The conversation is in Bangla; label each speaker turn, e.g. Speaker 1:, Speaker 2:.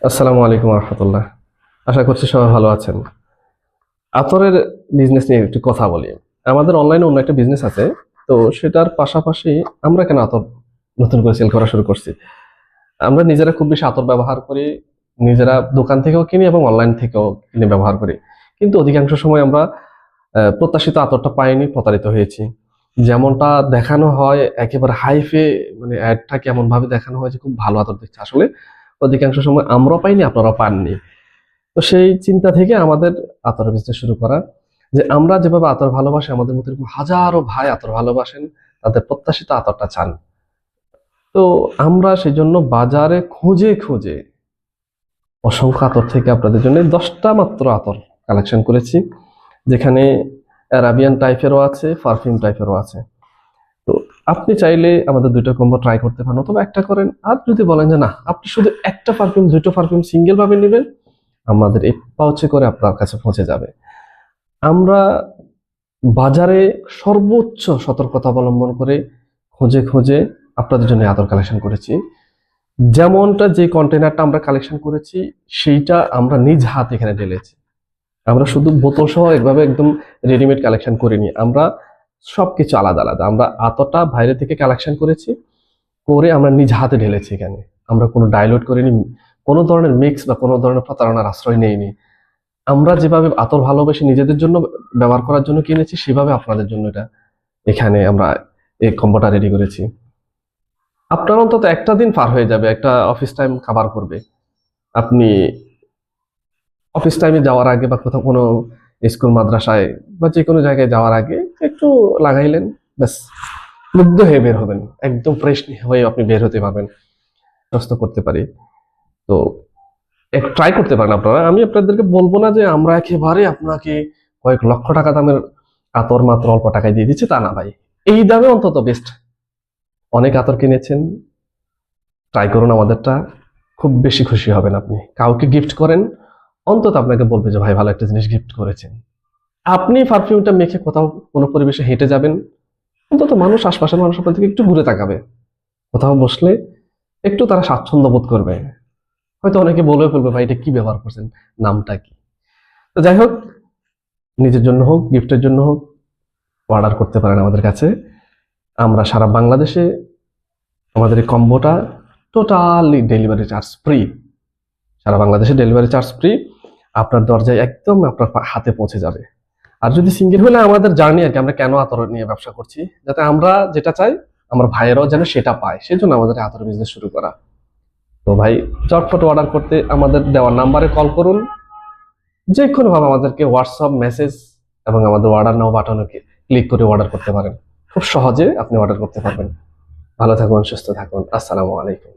Speaker 1: আসসালামু আলাইকুম রহমতুল্লাহ। আশা করছি সবাই ভালো আছেন। আতরের বিজনেস নিয়ে একটু কথা বলি। আমাদের অনলাইনে অন্য একটা বিজনেস আছে, তো সেটার পাশাপাশি আমরা কেন আতর নতুন করে সেল করা শুরু করছি। আমরা নিজেরা খুব বেশি আতর ব্যবহার করি, নিজেরা দোকান থেকেও কিনি এবং অনলাইন থেকেও কিনে ব্যবহার করি। কিন্তু অধিকাংশ সময় আমরা প্রত্যাশিত আতরটা পাইনি, প্রতারিত হয়েছি। যেমনটা দেখানো হয় একেবারে হাইফে, মানে অ্যাডটা কেমন ভাবে দেখানো হয় যে খুব ভালো আতর দিচ্ছে, আসলে অধিকাংশ সময় আমরাও পাইনি, আপনারাও পাননি। তো সেই চিন্তা থেকে আমাদের আতর বিজনেস শুরু করা, যে আমরা যেভাবে আতর ভালোবাসি, আমাদের মতো এরকম হাজারো ভাই আতর ভালোবাসেন, তাদের প্রত্যাশিত আতরটা চান। তো আমরা সেই জন্য বাজারে খুঁজে খুঁজে অসংখ্য আতর থেকে আপনাদের জন্য 10টা মাত্র আতর কালেকশন করেছি, যেখানে অ্যারাবিয়ান টাইপেরও আছে, পারফিউম টাইপেরও আছে। তো আপনি চাইলে আমাদের দুইটা কম্বো ট্রাই করতে পারেন, অথবা একটা করেন। আর যদি বলেন যে না, আপনি শুধু একটা পারফিউম, দুটো পারফিউম সিঙ্গেল ভাবে নেবেন, আমাদের এই পাউচে করে আপনার কাছে পৌঁছে যাবে। আমরা বাজারে সর্বোচ্চ সতর্কতা অবলম্বন করে খুঁজে খুঁজে আপনাদের জন্য আতর কালেকশন করেছি। যেমনটা যে কন্টেনারটা আমরা কালেকশন করেছি, সেইটা আমরা নিজ হাতে এখানে ঢেলেছি। আমরা শুধু বোতল সহ একভাবে একদম রেডিমেড কালেকশন করিনি, আমরা সবকিছু আলাদা আলাদা। আমরা আতরটা বাইরে থেকে কালেকশন করেছি, করে আমরা নিজ হাতে ঢেলেছি এখানে। আমরা কোনো ডাইলুট করিনি, কোনো ধরনের মিক্স বা কোনো ধরনের প্রতারণার আশ্রয় নেইনি। আমরা যেভাবে আতর ভালোবেসে নিজেদের জন্য ব্যবহার করার জন্য কিনেছি, সেভাবে আপনাদের জন্য এটা এখানে আমরা এই কম্বোটা রেডি করেছি। আপনার অন্তত একটা দিন পার হয়ে যাবে, একটা অফিস টাইম কভার করবে। আপনি অফিস টাইমে যাওয়ার আগে বা কোথাও কোনো স্কুল মাদ্রাসায় বা যে কোনো জায়গায় যাওয়ার আগে একটু লাগাইলেন, ব্যাস মুগ্ধ হয়ে বের হবেন, একদম ফ্রেশ হয়ে আপনি বের হতে পারবেন। প্রশ্ন করতে পারি তো ট্রাই করতে পারেন আপনারা। আমি আপনাদেরকে বলবো না যে আমরা একেবারে আপনাকে কয়েক লক্ষ টাকা দামের আতর মাত্র অল্প টাকায় দিয়ে দিচ্ছি, তা না ভাই। এই দামে অন্তত বেস্ট। অনেক আতর কিনেছেন, ট্রাই করুন আমাদেরটা, খুব বেশি খুশি হবেন আপনি। কাউকে গিফট করেন, অন্তত আপনাকে বলবে যে ভাই ভালো একটা জিনিস গিফট করেছেন। আপনি পারফিউমটা মেখে কোথাও কোনো পরিবেশে হেঁটে যাবেন, অন্তত মানুষ, আশপাশের মানুষ আপনার থেকে একটু ঘুরে তাকাবে। কোথাও বসলে একটু তারা স্বাচ্ছন্দ্য বোধ করবে। হয়তো অনেকে বলে ফেলবে ভাই এটা কি ব্যবহার করছেন, নামটা কি। তো যাই হোক, নিজের জন্য হোক, গিফটের জন্য হোক, অর্ডার করতে পারেন আমাদের কাছে। আমরা সারা বাংলাদেশে আমাদের এই কম্বোটা টোটালি ডেলিভারি চার্জ ফ্রি। সারা বাংলাদেশে ডেলিভারি চার্জ ফ্রি, আপনার দরজায় একদম আপনার হাতে পৌঁছে যাবে। আর যদি সিঙ্গেল হলে আমাদের জার্নি আর কি, আমরা কেন আতর নিয়ে ব্যবসা করছি, যাতে আমরা যেটা চাই আমার ভাইয়েরাও যেন সেটা পায়, সেই জন্য আমাদের আতর বিজনেস শুরু করা। তো ভাই, চটপট অর্ডার করতে আমাদের দেওয়া নাম্বারে কল করুন, যে কোনো ভাবে আমাদেরকে হোয়াটসঅ্যাপ মেসেজ এবং আমাদের অর্ডার নাও বাটনে ক্লিক করে অর্ডার করতে পারেন। খুব সহজে আপনি অর্ডার করতে পারবেন। ভালো থাকুন, সুস্থ থাকুন। আসসালামু আলাইকুম।